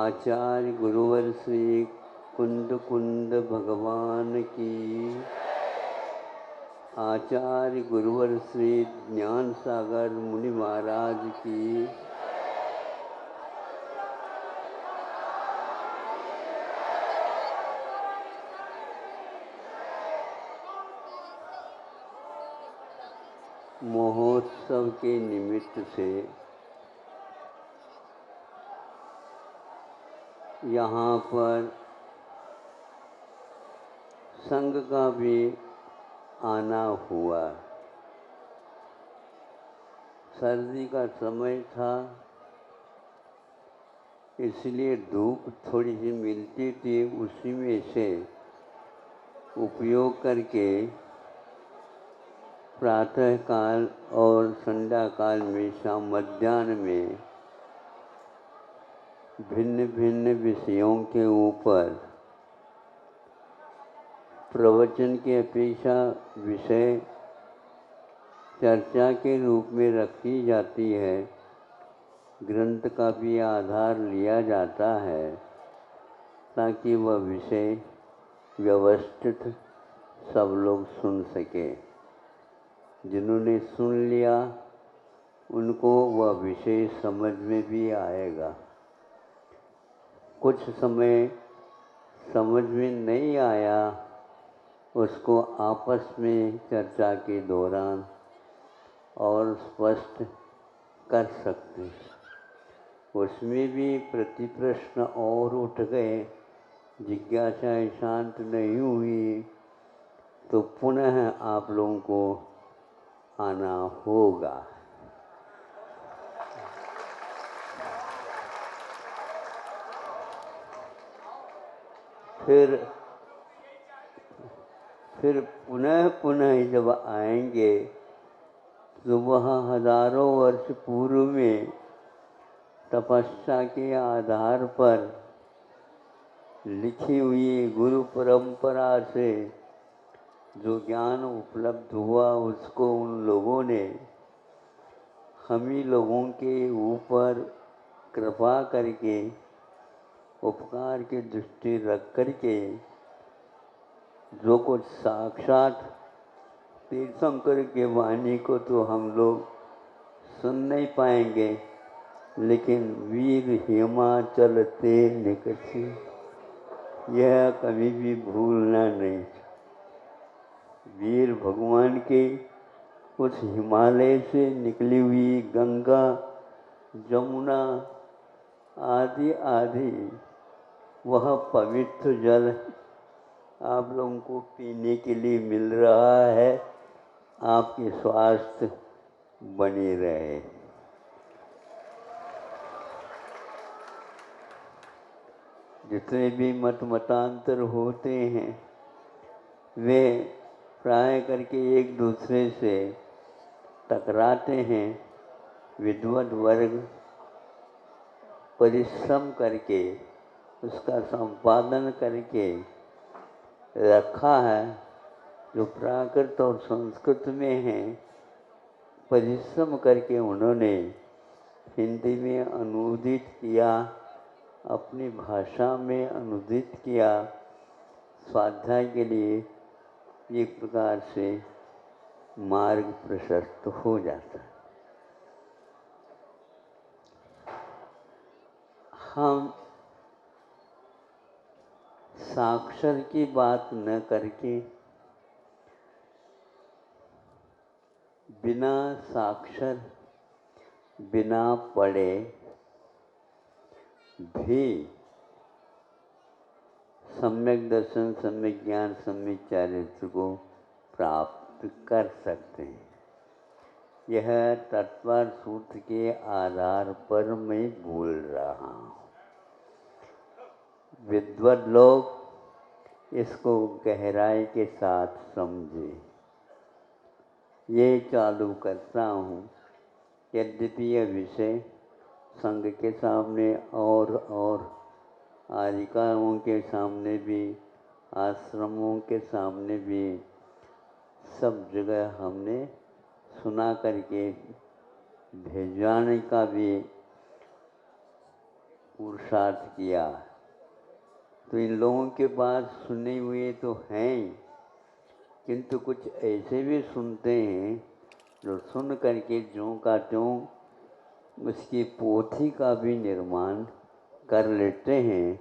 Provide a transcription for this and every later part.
आचार्य गुरुवर श्री कुंद कुंद भगवान की, आचार्य गुरुवर श्री ज्ञान सागर मुनि महाराज की, महोत्सव के निमित्त से यहाँ पर संघ का भी आना हुआ। सर्दी का समय था, इसलिए धूप थोड़ी सी मिलती थी, उसी में से उपयोग करके प्रातः काल और संध्या काल में शाम मध्याह्न में भिन्न भिन्न विषयों के ऊपर प्रवचन की अपेक्षा विषय चर्चा के रूप में रखी जाती है। ग्रंथ का भी आधार लिया जाता है ताकि वह विषय व्यवस्थित सब लोग सुन सके। जिन्होंने सुन लिया उनको वह विषय समझ में भी आएगा। कुछ समय समझ में नहीं आया, उसको आपस में चर्चा के दौरान और स्पष्ट कर सकते हैं। उसमें भी प्रति प्रश्न और उठ गए, जिज्ञासाएं शांत नहीं हुई, तो पुनः आप लोगों को आना होगा। फिर पुनः पुनः जब आएंगे तो वह हजारों वर्ष पूर्व में तपस्या के आधार पर लिखी हुई गुरु परंपरा से जो ज्ञान उपलब्ध हुआ, उसको उन लोगों ने हम ही लोगों के ऊपर कृपा करके, उपकार की दृष्टि रख करके, जो कुछ साक्षात तीर्थंकर के वाणी को तो हम लोग सुन नहीं पाएंगे, लेकिन वीर हिमाचल ते निकसी, यह कभी भी भूलना नहीं। वीर भगवान के उस हिमालय से निकली हुई गंगा, जमुना आदि आदि वह पवित्र जल आप लोगों को पीने के लिए मिल रहा है। आपके स्वास्थ्य बने रहे। जितने भी मतांतर होते हैं वे प्राय करके एक दूसरे से टकराते हैं। विद्वत वर्ग परिश्रम करके उसका संपादन करके रखा है, जो प्राकृत और संस्कृत में है। परिश्रम करके उन्होंने हिंदी में अनुदित किया, अपनी भाषा में अनुदित किया। स्वाध्याय के लिए एक प्रकार से मार्ग प्रशस्त हो जाता है। हम साक्षर की बात न करके बिना साक्षर, बिना पढ़े भी सम्यक दर्शन, सम्यक ज्ञान, सम्यक चारित्र को प्राप्त कर सकते हैं। यह तत्पर सूत्र के आधार पर मैं बोल रहा हूँ। विद्वत लोग इसको गहराई के साथ समझे। ये चालू करता हूँ। यद्यपि यह विषय संघ के सामने और आधिकारियों के सामने भी, आश्रमों के सामने भी, सब जगह हमने सुना करके भेजवाने का भी पुरुषार्थ किया। तो इन लोगों के पास सुने हुए तो हैं ही, किंतु कुछ ऐसे भी सुनते हैं जो सुन करके ज्यों का त्यों उसकी पोथी का भी निर्माण कर लेते हैं।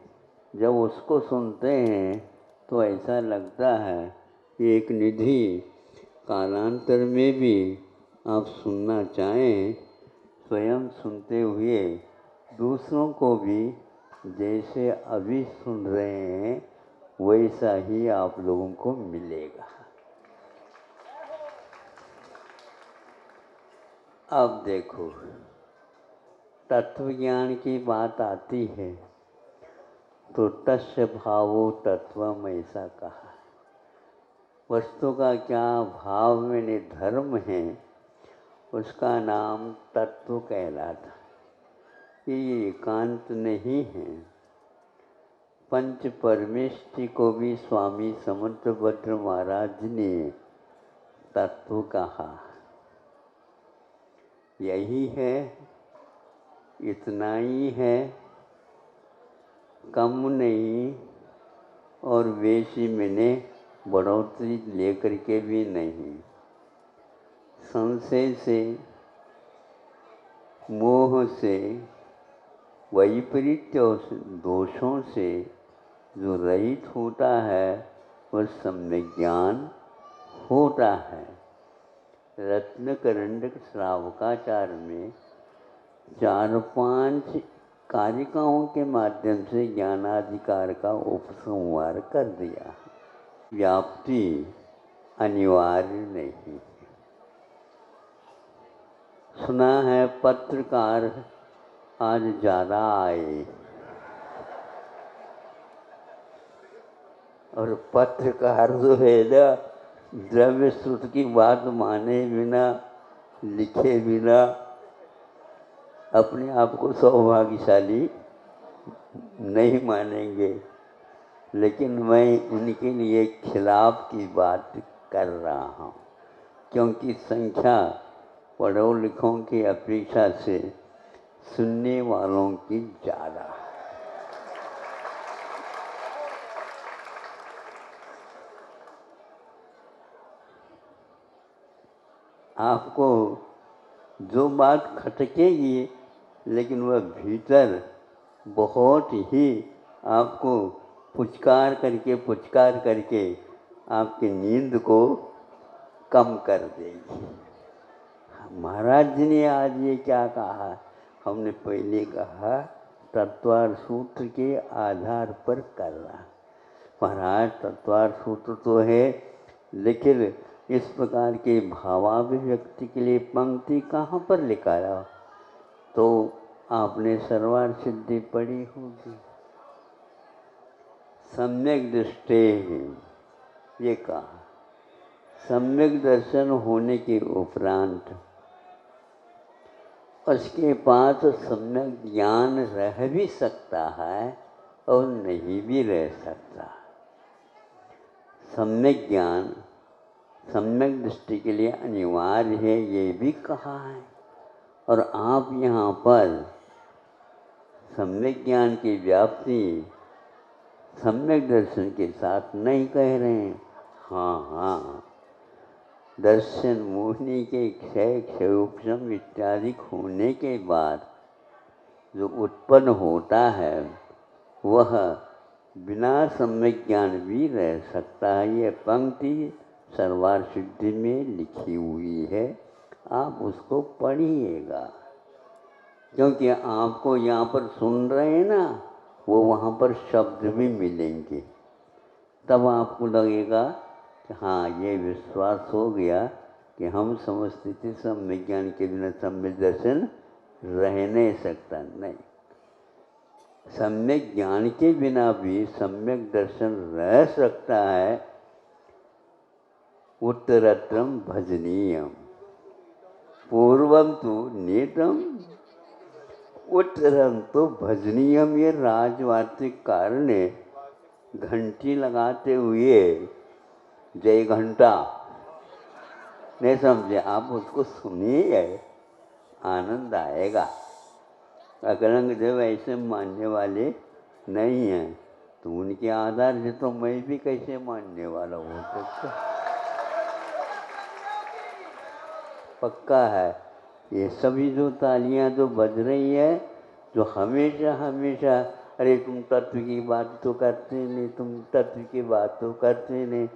जब उसको सुनते हैं तो ऐसा लगता है कि एक निधि कालांतर में भी आप सुनना चाहें, स्वयं सुनते हुए दूसरों को भी जैसे अभी सुन रहे हैं वैसा ही आप लोगों को मिलेगा। अब देखो, तत्व ज्ञान की बात आती है तो तस्य भावो तत्वम ऐसा कहा। वस्तु का क्या भाव में धर्म है, उसका नाम तत्व कहलाता। ये एकांत नहीं है। पंच परमेष्टि को भी स्वामी समर्थभद्र महाराज ने तत्व कहा। यही है, इतना ही है, कम नहीं और बेशी मैंने बढ़ोतरी लेकर के भी नहीं। संशय से, मोह से, वैपरीत्य दोषों से जो रहित होता है वह सम्यक ज्ञान होता है। रत्नकरंडक श्रावकाचार में 4-5 कारिकाओं के माध्यम से ज्ञानाधिकार का उपसंहार कर दिया। व्याप्ति अनिवार्य नहीं। सुना है पत्रकार आज ज़्यादा आए और पत्रकार जो है ना, द्रव्य श्रुत की बात माने बिना, लिखे बिना अपने आप को सौभाग्यशाली नहीं मानेंगे। लेकिन मैं इनके लिए खिलाफ की बात कर रहा हूँ, क्योंकि संख्या पढ़ो लिखों की अपेक्षा से सुनने वालों की ज़्यादा है। आपको जो बात खटकेगी लेकिन वह भीतर बहुत ही आपको पुचकार करके आपकी नींद को कम कर देगी। महाराज जी ने आज ये क्या कहा, हमने पहले कहा तत्वार सूत्र के आधार पर करना। महाराज तत्वार सूत्र तो है, लेकिन इस प्रकार के भावाभिव्यक्ति के लिए पंक्ति कहाँ पर लिखाया? तो आपने सर्वार सिद्धि पढ़ी होगी। सम्यक दृष्टि ये कहा। सम्यक दर्शन होने के उपरांत उसके पास सम्यक ज्ञान रह भी सकता है और नहीं भी रह सकता। सम्यक ज्ञान सम्यक दृष्टि के लिए अनिवार्य है, ये भी कहा है। और आप यहाँ पर सम्यक ज्ञान की व्याप्ति सम्यक दर्शन के साथ नहीं कह रहे हैं। हाँ, दर्शन मोहिनी के क्षय क्षयोपशम इत्यादि होने के बाद जो उत्पन्न होता है वह बिना सम्यक ज्ञान भी रह सकता है। ये पंक्ति सर्वार सिद्धि में लिखी हुई है, आप उसको पढ़िएगा। क्योंकि आपको यहाँ पर सुन रहे हैं ना, वो वहाँ पर शब्द भी मिलेंगे, तब आपको लगेगा कि हाँ, ये विश्वास हो गया कि हम समझते थे सम्यक ज्ञान के बिना सम्यक दर्शन रह नहीं सकता। नहीं, सम्यक ज्ञान के बिना भी सम्यक दर्शन रह सकता है। उत्तरत्रम भजनीयम पूर्वम तो नेतम उत्तरम तो भजनीयम। ये राजवार्तिक कारण है, घंटी लगाते हुए जय घंटा नहीं समझे आप, उसको सुनिए, आनंद आएगा। अकलंग देव ऐसे मानने वाले नहीं हैं, तो उनके आधार से तो मैं भी कैसे मानने वाला हो सकता। पक्का है ये सभी जो तालियां जो बज रही है, जो हमेशा हमेशा अरे तुम तत्व की बात तो करते नहीं, तुम तत्व की बात तो करते नहीं,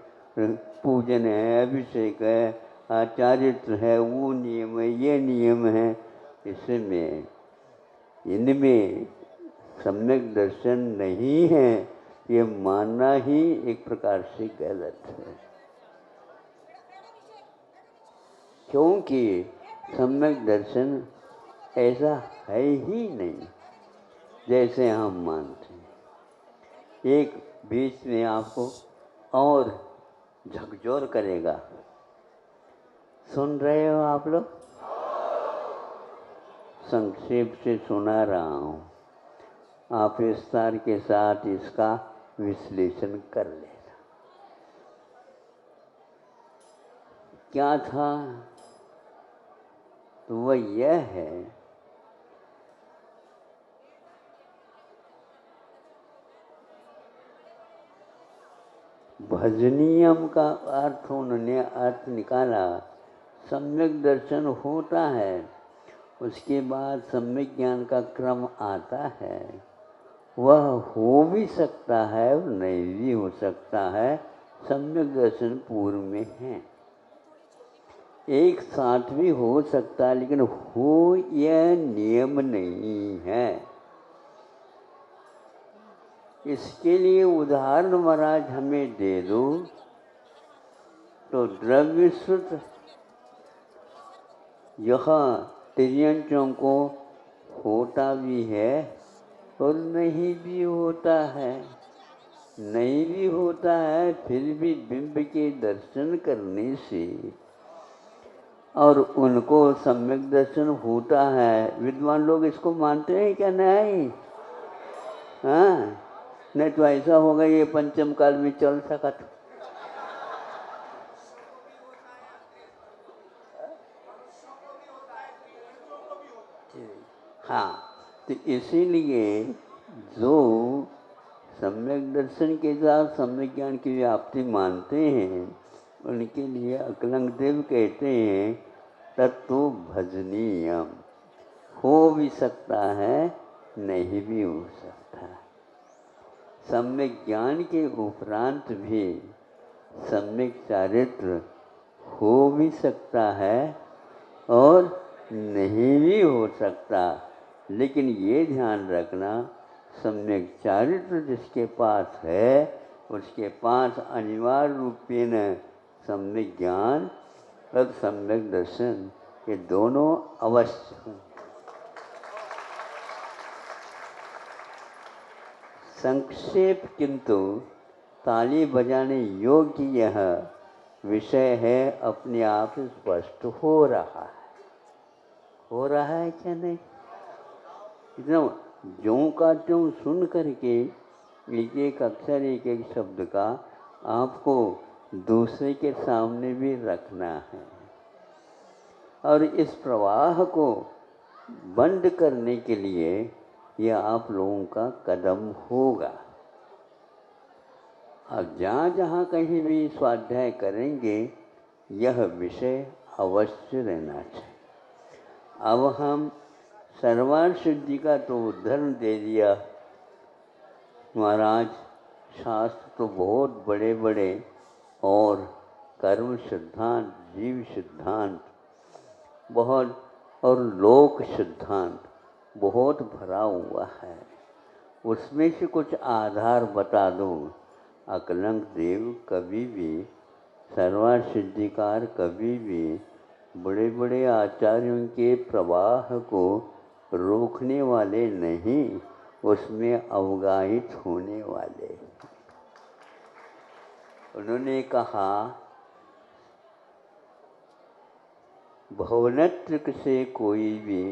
पूजन है, अभिषेक है, आचार्यत्व है, वो नियम है, ये नियम है, इसमें इनमें सम्यक दर्शन नहीं है, ये मानना ही एक प्रकार से गलत है। क्योंकि सम्यक दर्शन ऐसा है ही नहीं जैसे हम मानते हैं। एक बीच में आपको और झकझोर करेगा। सुन रहे हो आप लोग? संक्षेप से सुना रहा हूँ, आप विस्तार के साथ इसका विश्लेषण कर लेना। क्या था? तो वह यह है, भजनीयम का अर्थ उन्होंने अर्थ निकाला। सम्यक दर्शन होता है, उसके बाद सम्यक ज्ञान का क्रम आता है। वह हो भी सकता है और नहीं भी हो सकता है। सम्यक दर्शन पूर्व में है, एक साथ भी हो सकता है, लेकिन हो यह नियम नहीं है। इसके लिए उदाहरण महाराज हमें दे दो तो द्रव्य श्रुत यहाँ तिर्यंचों को होता भी है और नहीं भी होता है। नहीं भी होता है, फिर भी बिंब के दर्शन करने से और उनको सम्यक दर्शन होता है। विद्वान लोग इसको मानते हैं क्या? नहीं। हाँ, नहीं तो ऐसा होगा ये पंचम काल में चल सका। हाँ, तो इसीलिए जो सम्यक दर्शन के साथ सम्यक ज्ञान की व्याप्ति मानते हैं, उनके लिए अकलंग देव कहते हैं तत्व भजनीयम। हो भी सकता है, नहीं भी हो सकता है। सम्यक ज्ञान के उपरांत भी सम्यक चारित्र हो भी सकता है और नहीं भी हो सकता। लेकिन ये ध्यान रखना, सम्यक चारित्र जिसके पास है उसके पास अनिवार्य रूपेण सम्यक ज्ञान और सम्यक दर्शन, ये दोनों अवश्य हैं। संक्षेप किंतु ताली बजाने योग्य यह विषय है, अपने आप स्पष्ट हो रहा है। हो रहा है क्या नहीं? इतना ज्यों का त्यों सुन करके एक एक अक्षर एक एक शब्द का आपको दूसरे के सामने भी रखना है और इस प्रवाह को बंद करने के लिए यह आप लोगों का कदम होगा। अब जहाँ जहाँ कहीं भी स्वाध्याय करेंगे यह विषय अवश्य रहना चाहिए। अब हम सर्वार्थ सिद्धि का तो उदाहरण दे दिया महाराज। शास्त्र तो बहुत बड़े बड़े और कर्म सिद्धांत, जीव सिद्धांत बहुत और लोक सिद्धांत बहुत भरा हुआ है। उसमें से कुछ आधार बता दूं। अकलंग देव कभी भी, सर्वार्थ सिद्धिकार कभी भी बड़े बड़े आचार्यों के प्रवाह को रोकने वाले नहीं, उसमें अवगाहित होने वाले। उन्होंने कहा भवनत्रिक से कोई भी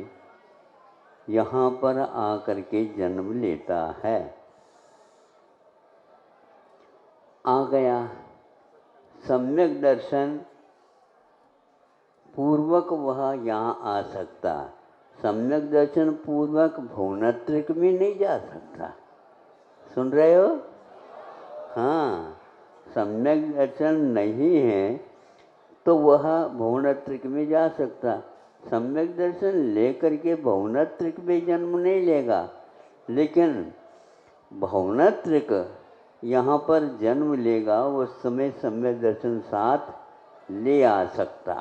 यहाँ पर आकर के जन्म लेता है, आ गया सम्यक दर्शन पूर्वक वह यहाँ आ सकता। सम्यक दर्शन पूर्वक भुवनत्रिक में नहीं जा सकता। सुन रहे हो? हाँ, सम्यक दर्शन नहीं है तो वह भुवनत्रिक में जा सकता। सम्यक दर्शन लेकर के भुवनत्रिक में जन्म नहीं लेगा, लेकिन भुवनत्रिक यहाँ पर जन्म लेगा, उस समय सम्यक दर्शन साथ ले आ सकता।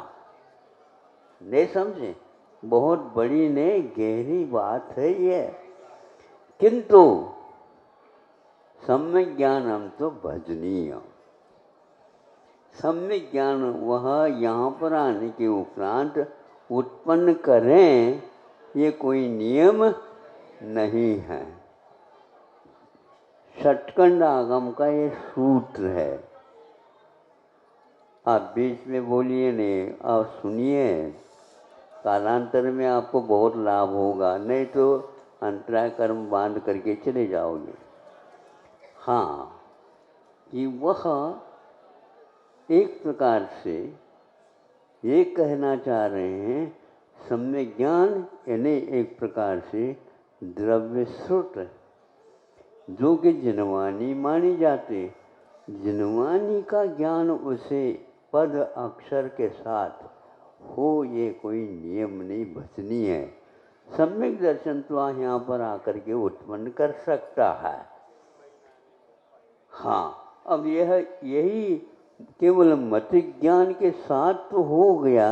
नहीं समझे? बहुत बड़ी ने गहरी बात है ये। किंतु सम्यक ज्ञानम तो भजनीय। सम्यक ज्ञान वह यहाँ पर आने के उपरांत उत्पन्न करें, ये कोई नियम नहीं है। षटखंड आगम का ये सूत्र है। आप बीच में बोलिए नहीं, आप सुनिए, कालांतर में आपको बहुत लाभ होगा, नहीं तो अंतराय कर्म बांध करके चले जाओगे। हाँ, कि वह एक प्रकार से ये कहना चाह रहे हैं, सम्यक ज्ञान यानी एक प्रकार से द्रव्य श्रुत, जो कि जिनवानी मानी जाते। जिनवानी का ज्ञान उसे पद अक्षर के साथ हो, ये कोई नियम नहीं, भजनी है। सम्यक दर्शन तो यहाँ पर आकर के उत्पन्न कर सकता है। हाँ, अब यही केवल मत ज्ञान के साथ तो हो गया,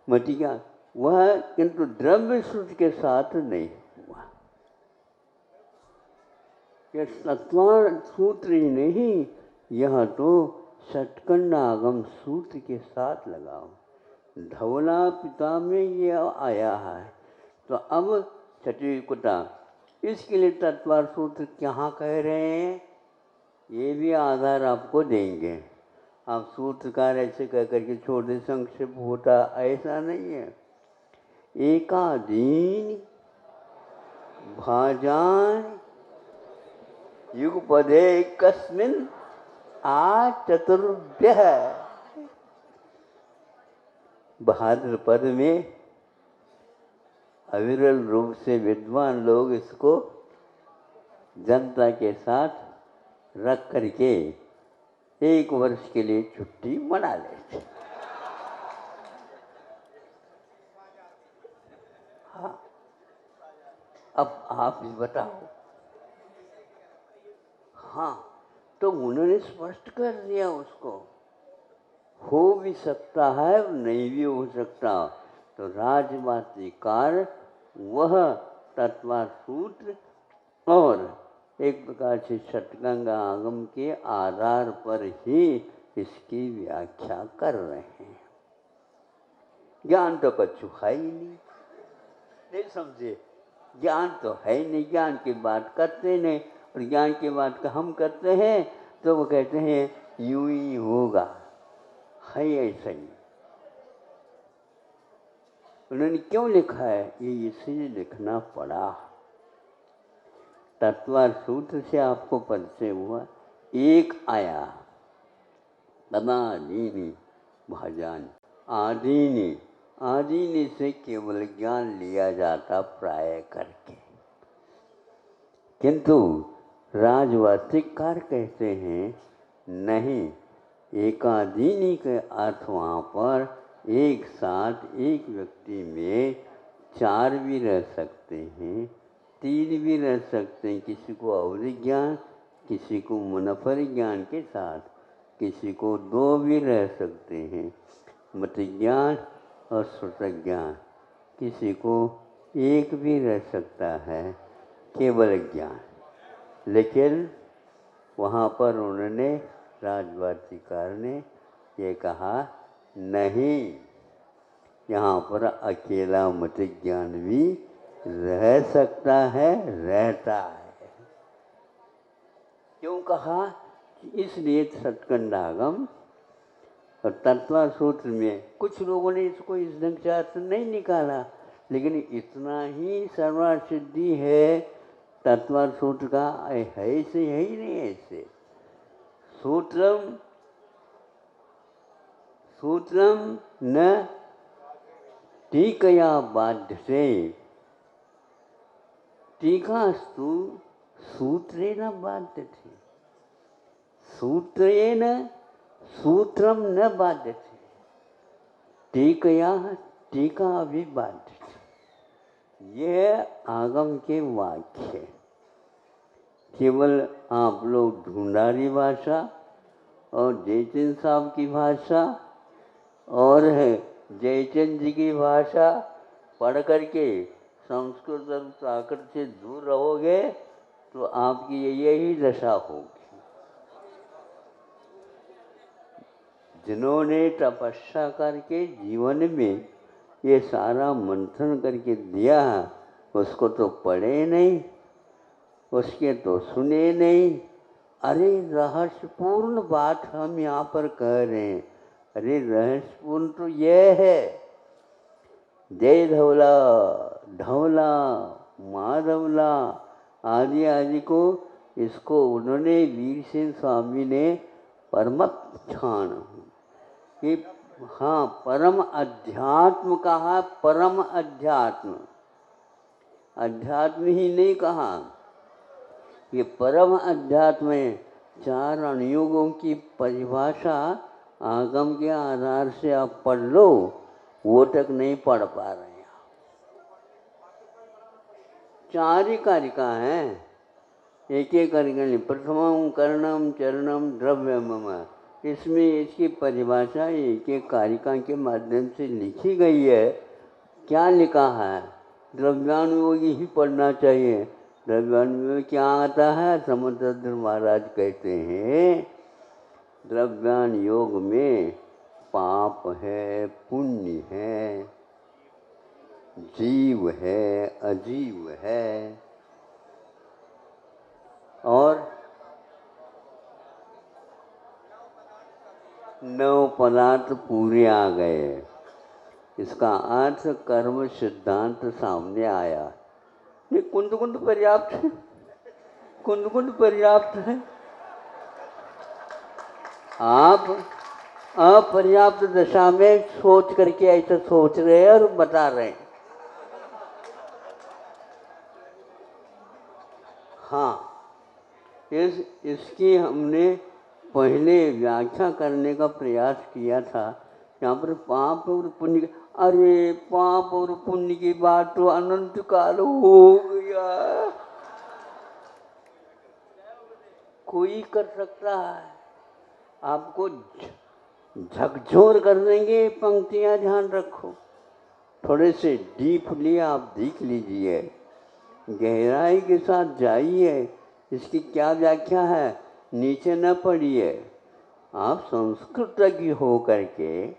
मत ज्ञान वह, किंतु द्रव्य श्रुति के साथ नहीं हुआ। यह सत्वार सूत्र ही नहीं, यह तो षटखंड आगम सूत्र के साथ लगाओ। धवला पिता में यह आया है, तो अब छठवीकुटा इसके लिए तत्वार सूत्र क्या कह रहे हैं, ये भी आधार आपको देंगे। आप सूत्रकार ऐसे कह करके छोड़ दे, संक्षेप होता, ऐसा नहीं है। एकादीन भाजान युगपदे कस्मिन आ चतुर्भ्य। भाद्रपद में अविरल रूप से विद्वान लोग इसको जनता के साथ रख करके 1 वर्ष के लिए छुट्टी मना लेते। हाँ, अब आप भी बताओ। हाँ, तो उन्होंने स्पष्ट कर दिया उसको, हो भी सकता है और नहीं भी हो सकता। तो राजवातिकार वह तत्वा सूत्र और एक प्रकार से षटखंड आगम के आधार पर ही इसकी व्याख्या कर रहे हैं। ज्ञान तो कछु है ही नहीं समझे? ज्ञान तो है ही नहीं, ज्ञान की बात करते नहीं, और ज्ञान की बात का हम करते हैं तो वो कहते हैं यूं ही होगा, है ऐसा ही। उन्होंने क्यों लिखा है? ये इसलिए लिखना पड़ा। तत्वार सूत्र से आपको परिचय हुआ, एक आया तदादीनी भाजान, आदीनी, आदीनी से केवल ज्ञान लिया जाता प्राय करके। किंतु राजवातिककार कहते हैं नहीं, एकादीनी के अर्थ वहाँ पर एक साथ एक व्यक्ति में 4 भी रह सकते हैं, 3 भी रह सकते हैं। किसी को अवधि ज्ञान, किसी को मुनफर ज्ञान के साथ, किसी को 2 भी रह सकते हैं, मत ज्ञान और श्रुत ज्ञान। किसी को 1 भी रह सकता है, केवल ज्ञान। लेकिन वहाँ पर उन्होंने, राजवातिकार ने ये कहा नहीं, यहाँ पर अकेला मत ज्ञान भी रह सकता है, रहता है। क्यों कहा? इसलिए षटखंड आगम और तत्वा सूत्र में कुछ लोगों ने इसको इस ढंग से अर्थ नहीं निकाला, लेकिन इतना ही सर्वार्थ सिद्धि है तत्वा सूत्र का, है से है ही नहीं ऐसे। सूत्रम सूत्रम न टीकया बाध्य से, टीकास्तु सूत्रेण बाध्यते, सूत्रेण सूत्रम न बाध्यते, टीकया टीका भी बाध्यते। यह आगम के वाक्य है। केवल आप लोग ढूंढारी भाषा और जयचंद साहब की भाषा और जयचंद जी की भाषा पढ़ करके संस्कृत और प्राकृत से दूर रहोगे तो आपकी यही दशा होगी। जिन्होंने तपस्या करके जीवन में ये सारा मंथन करके दिया उसको तो पढ़े नहीं, उसके तो सुने नहीं। अरे रहस्यपूर्ण बात हम यहाँ पर कह रहे हैं। अरे रहस्यपूर्ण तो ये है, जय धवला, धवला, माधवला आदि आदि को, इसको उन्होंने वीर सिंह स्वामी ने परमक्षाण कि हाँ परम अध्यात्म कहा, परम अध्यात्म, अध्यात्म ही नहीं कहा। ये परम अध्यात्म में 4 अनुयोगों की परिभाषा आगम के आधार से आप पढ़ लो, वो तक नहीं पढ़ पा रहे हैं। 4 ही कारिका हैं, एक एक करके प्रथमम कर्णम चरणम द्रव्यम, इसमें इसकी परिभाषा एक एक कारिका के माध्यम से लिखी गई है। क्या लिखा है? द्रव्यानुयोगी ही पढ़ना चाहिए। द्रव्यानुयोग क्या आता है? समंतद्र महाराज कहते हैं द्रव्यान योग में पाप है, पुण्य है, जीव है, अजीव है, और 9 पदार्थ पूरे आ गए। इसका अर्थ कर्म सिद्धांत सामने आया। ये कुंद कुंद पर्याप्त है, कुंद कुंद पर्याप्त है। आप अपर्याप्त दशा में सोच करके ऐसा सोच रहे हैं और बता रहे हैं। हाँ, इसकी हमने पहले व्याख्या करने का प्रयास किया था। यहाँ पर पाप और पुण्य, अरे पाप और पुण्य की बात तो अनंत काल हो गया, कोई कर सकता है। आपको झकझोर कर देंगे पंक्तियाँ, ध्यान रखो। थोड़े से डीपली आप देख लीजिए, गहराई के साथ जाइए। इसकी क्या व्याख्या है, नीचे न पढ़िए। आप संस्कृतज्ञ हो करके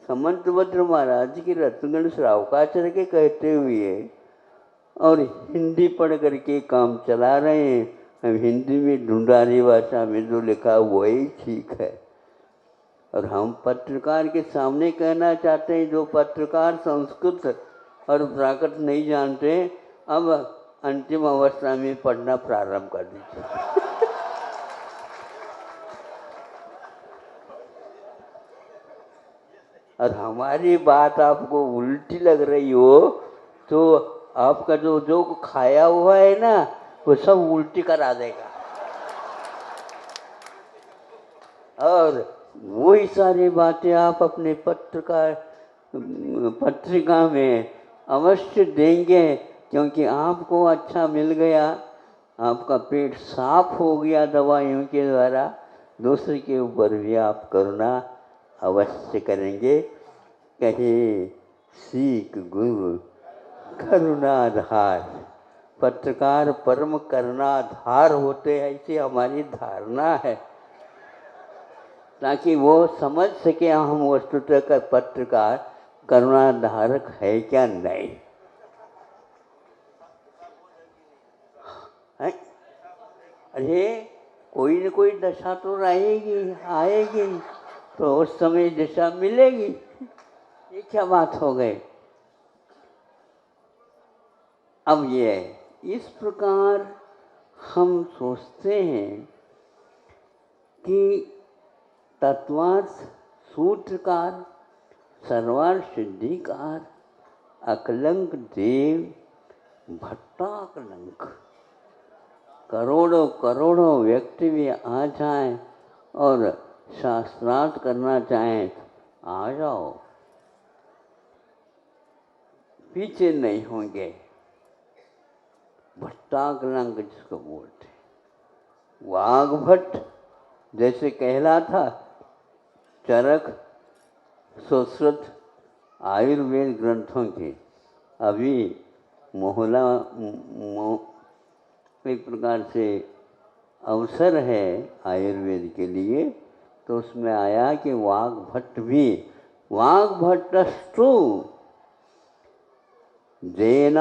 समंतभद्र महाराज की रत्नगण श्रावकाचार्य के कहते हुए और हिंदी पढ़ करके काम चला रहे हैं। हम हिंदी में ढूंढारी भाषा में जो लिखा वही ठीक है। और हम पत्रकार के सामने कहना चाहते हैं, जो पत्रकार संस्कृत और प्राकृत नहीं जानते, अब अंतिम अवस्था में पढ़ना प्रारंभ कर दीजिए। और हमारी बात आपको उल्टी लग रही हो तो आपका जो जो खाया हुआ है ना, वो सब उल्टी करा देगा। और वही सारी बातें आप अपने पत्रिका में अवश्य देंगे, क्योंकि आपको अच्छा मिल गया, आपका पेट साफ हो गया दवाइयों के द्वारा। दूसरे के ऊपर भी आप करुणा अवश्य करेंगे। कहे सीख गुरु करुणाधार, पत्रकार परम करुणाधार होते हैं, ऐसी हमारी धारणा है, ताकि वो समझ सके हम वस्तुतः का पत्रकार करुणाधारक है क्या नहीं है। अरे कोई न कोई दशा तो रहेगी, आएगी, तो उस समय दशा मिलेगी। ये क्या बात हो गई। अब ये इस प्रकार हम सोचते हैं कि तत्वार्थ सूत्रकार, सर्वार्थ सिद्धिकार, अकलंक देव भट्टाकलंक, करोड़ों करोड़ों व्यक्ति भी आ जाएं और शास्त्रार्थ करना चाहें तो आ जाओ, पीछे नहीं होंगे। भट्टाकलंक जिसको बोलते, वाग्भट जैसे कहलाता, चरक सुश्रुत आयुर्वेद ग्रंथों के अभी एक प्रकार से अवसर है आयुर्वेद के लिए, तो उसमें आया कि वाग्भट भी, वाग्भट्टस्तु जैन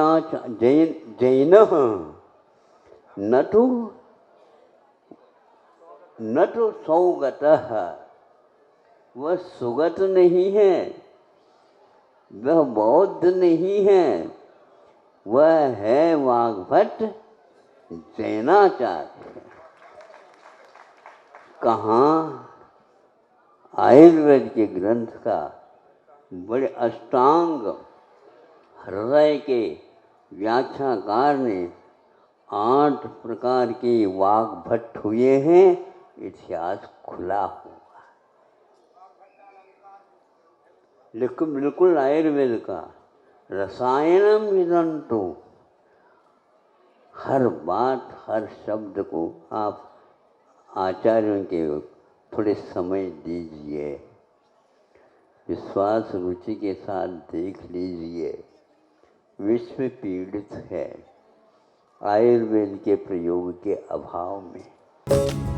न तो सौगतः, वह सुगत नहीं है, वह बौद्ध नहीं है, वह है वाग्भट जैनाचार्य। कहाँ आयुर्वेद के ग्रंथ का बड़े अष्टांग हृदय के व्याख्याकार ने 8 प्रकार के वाग्भट हुए हैं, इतिहास खुला हुआ, लेकिन बिल्कुल आयुर्वेद का रसायनम विदंतो, हर बात हर शब्द को आप आचार्यों के थोड़े समय दीजिए, विश्वास रुचि के साथ देख लीजिए। विश्व पीड़ित है आयुर्वेद के प्रयोग के अभाव में।